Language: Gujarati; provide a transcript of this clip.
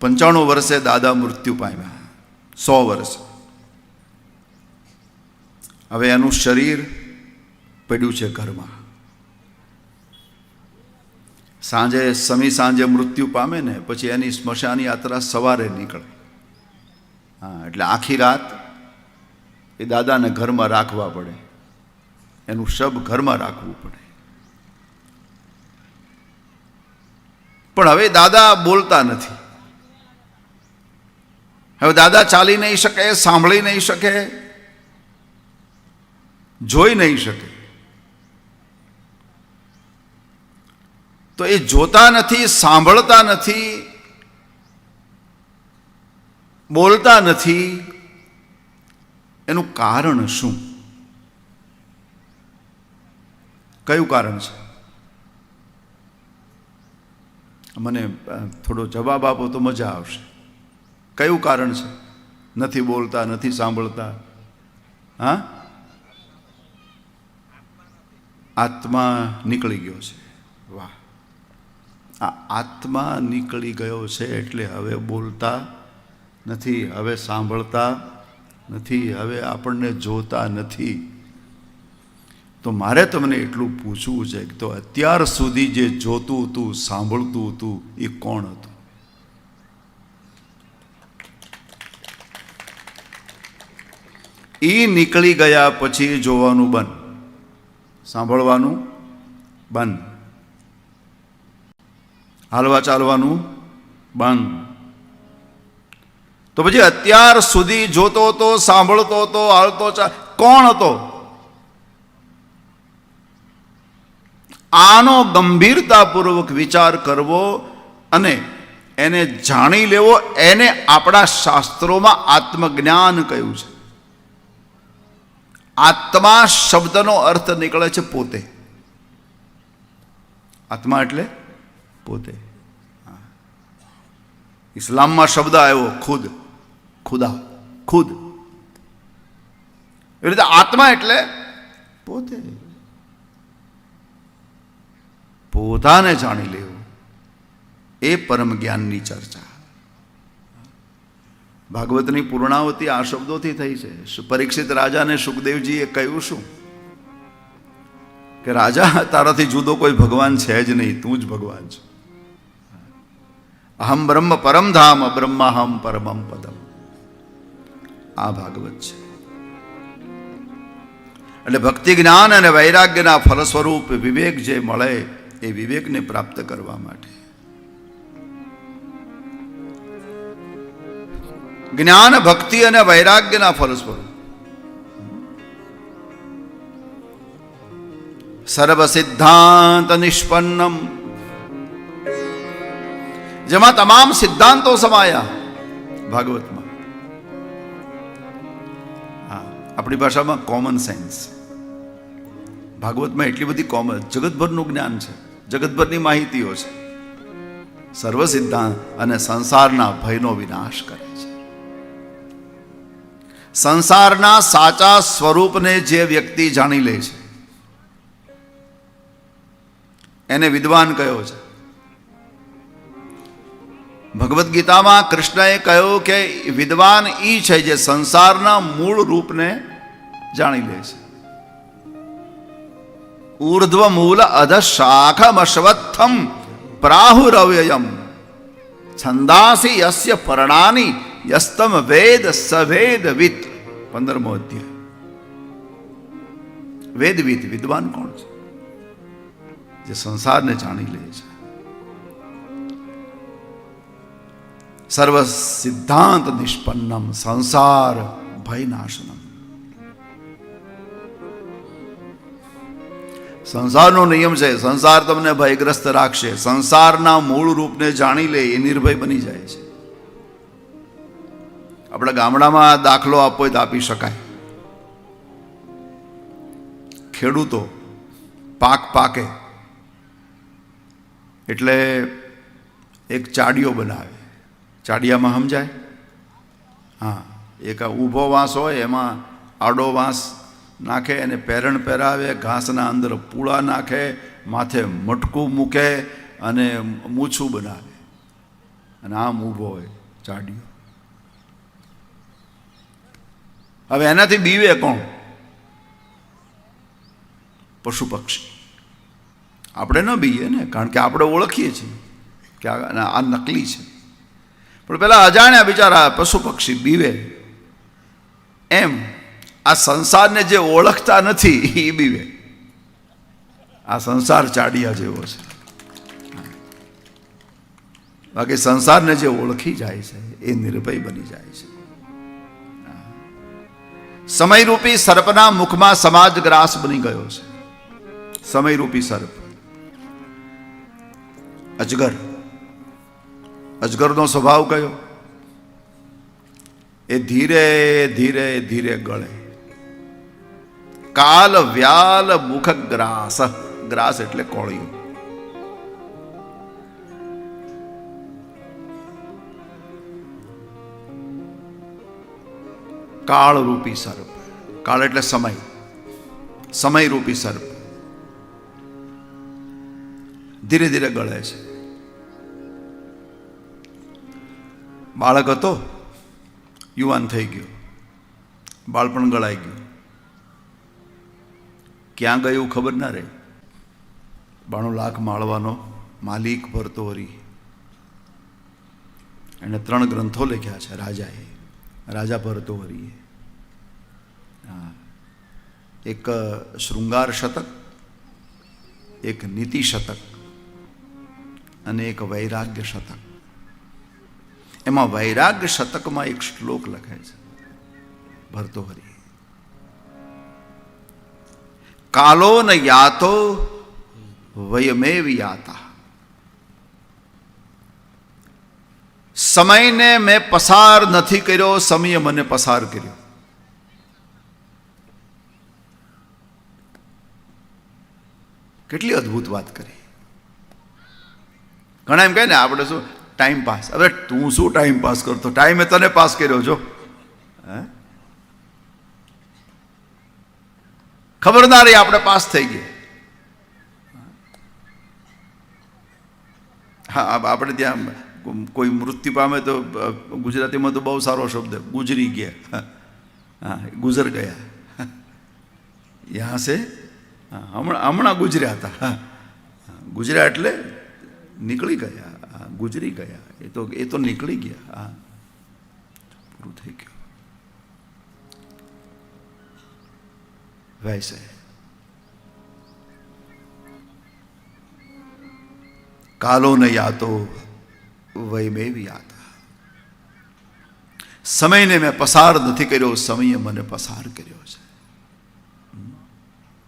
95 વર્ષે દાદા મૃત્યુ પામ્યા, 100 વર્ષ. હવે એનું શરીર પડ્યું છે ઘરમાં. સાંજે મૃત્યુ પામે ને પછી એની સ્મશાન યાત્રા સવારે નીકળે. હા, એટલે આખી રાત એ દાદાને ઘરમાં રાખવા પડે, એનું શબ ઘરમાં રાખવું પડે. પણ હવે દાદા બોલતા નથી. હવે દાદા ચાલી નહીં શકે, સાંભળી નહીં શકે, જોઈ નહીં શકે. તો એ જોતા નથી, સાંભળતા નથી, બોલતા નથી, એનું કારણ શું? કયું કારણ છે? મને થોડો જવાબ આપો તો મજા આવશે. કયું કારણ છે? નથી બોલતા, નથી સાંભળતા. હા, આત્મા નીકળી ગયો છે. વાહ! આ આત્મા નીકળી ગયો છે એટલે હવે બોલતા નથી, હવે સાંભળતા નથી, હવે આપણને જોતા નથી. તો મારે તમને એટલું પૂછવું છે કે તો અત્યાર સુધી જે જોતું હતું, સાંભળતું હતું, એ કોણ હતું? એ નીકળી ગયા પછી જોવાનું બંધ, સાંભળવાનું બંધ, હાલવા ચાલવાનું બંધ. તો પછી અત્યાર સુધી જોતો હતો, સાંભળતો હતો, હાલતો કોણ હતો? આનો ગંભીરતાપૂર્વક વિચાર કરવો અને એને જાણી લેવો. એને આપણા શાસ્ત્રોમાં આત્મજ્ઞાન કહ્યું છે. આત્મા શબ્દનો અર્થ નીકળે છે પોતે. આત્મા એટલે પોતે. ઇસ્લામમાં શબ્દ આવ્યો ખુદ, ખુદા, ખુદ. એ રીતે આત્મા એટલે પોતે. પોતાને જાણી લેવું એ પરમ જ્ઞાનની ચર્ચા. ભાગવતની પૂર્ણાવતી આ શબ્દોથી થઈ છે. પરીક્ષિત રાજાને સુખદેવજીએ કહ્યું શું? કે રાજા, તારાથી જુદો કોઈ ભગવાન છે જ નહીં, તું જ ભગવાન છે. અહમ બ્રહ્મ પરમ ધામ બ્રહ્માહમ પરમમ પદમ. આ ભાગવત છે. એટલે ભક્તિ જ્ઞાન અને વૈરાગ્યના ફળ સ્વરૂપ વિવેક જે મળે એ વિવેકને પ્રાપ્ત કરવા માટે જ્ઞાન, ભક્તિ અને વૈરાગ્યના ફળ સ્વરૂપ સર્વ સિદ્ધાંત નિષ્પન્નમ, જેમાં તમામ સિદ્ધાંતો સમાયા ભાગવતમાં. હા, આપણી ભાષામાં કોમન સેન્સ. ભાગવતમાં એટલી બધી કોમન, જગતભરનું જ્ઞાન છે, જગતભરની માહિતીઓ છે. સર્વ સિદ્ધાંત અને સંસારના ભયનો વિનાશ કરે છે. સંસારના સાચા સ્વરૂપને જે વ્યક્તિ જાણી લે છે એને વિદ્વાન કયો છે. ભગવદ્ ગીતામાં કૃષ્ણએ કહ્યું કે વિદ્વાન ઈ છે જે સંસારના મૂળ રૂપને જાણી લે છે. ઊર્ધ્વ મૂલ અધ શાખમશ્વત્થમ પ્રાહુરવ્યયમ છંદાસી યસ્ય પર્ણાની યસ્તમ વેદ સવેદવિત. 15મો અધ્યાય. વેદવિત વિદ્વાન કોણ છે? જે સંસારને જાણી લે છે. સર્વ સિદ્ધાંત નિષ્પન્નમ સંસાર ભયનાશનમ. સંસારનો નિયમ છે, સંસાર તમને ભયગ્રસ્ત રાખશે. સંસારના મૂળ રૂપને જાણી લે એ નિર્ભય બની જાય છે. આપણા ગામડામાં દાખલો આપવો હોય તો આપી શકાય. ખેડૂતો પાક પાકે એટલે એક ચાડિયો બનાવે. ચાડિયામાં સમજાય? હા, એક ઊભો વાંસ હોય એમાં આડો વાંસ નાખે અને પેરણ પહેરાવે, ઘાસના અંદર પૂળા નાખે, માથે મટકું મૂકે અને મૂછું બનાવે. અને આમ ઊભો હોય ચાડ્યો. હવે એનાથી બીવે કોણ? પશુ પક્ષી. આપણે ન બીએ ને, કારણ કે આપણે ઓળખીએ છીએ કે આ નકલી છે. પણ પેલા અજાણ્યા બિચારા પશુ પક્ષી બીવે. એમ આ સંસારને જે ઓળખતા નથી એ બીવે. આ સંસાર ચાડિયા જેવો છે. બાકી સંસારને જે ઓળખી જાય છે એ નિર્ભય બની જાય છે. સમયરૂપી સર્પના મુખમાં સમાજ ગ્રાસ બની ગયો છે. સમયરૂપી સર્પ, અજગર. અજગરનો સ્વભાવ કયો? એ ધીરે ધીરે ધીરે ગળે. કાલ વ્યાલ મુખ ગ્રાસ. ગ્રાસ એટલે કોળિયું. કાળ રૂપી સર્પ. કાળ એટલે સમય. સમય રૂપી સર્પ ધીરે ધીરે ગળે છે. બાળક હતો, યુવાન થઈ ગયો, બાળપણ ગળાઈ ગયું. ક્યાં ગયું ખબર ના રહી. 92 લાખ માળવાનો માલિક ભર્તૃહરિ. એને 3 ગ્રંથો લખ્યા છે રાજાએ, રાજા ભર્તૃહરિએ. એક શૃંગાર શતક, એક નીતિ શતક અને એક વૈરાગ્ય શતક. એમાં વૈરાગ્ય શતકમાં એક શ્લોક લખે છે ભર્તૃહરિ. કાલો ન યાતો વયમેવ યાતા. સમયને મેં પસાર નથી કર્યો, સમયે મને પસાર કર્યો. કેટલી અદ્ભુત વાત કરી. ઘણા એમ કહે ને આપણે શું ટાઈમ પાસ. હવે તું શું ટાઈમ પાસ કરતો? ટાઈમે તને પાસ કર્યો. જો ખબર ના રહી આપણે પાસ થઈ ગયા. હા, આપણે ત્યાં કોઈ મૃત્યુ પામે તો ગુજરાતીમાં તો બહુ સારો શબ્દ ગુજરી ગયા. હા, ગુજર ગયા. યહાં સે હમણાં ગુજર્યા હતા. ગુજર્યા એટલે નીકળી ગયા, ગુજરી ગયા. એ તો નીકળી ગયા. હા, પૂરું થઈ ગયું. વૈસે કાલો ન યાતો વયમેવ યાતા. સમયને મેં પસાર નથી કર્યો, સમયે મને પસાર કર્યો છે.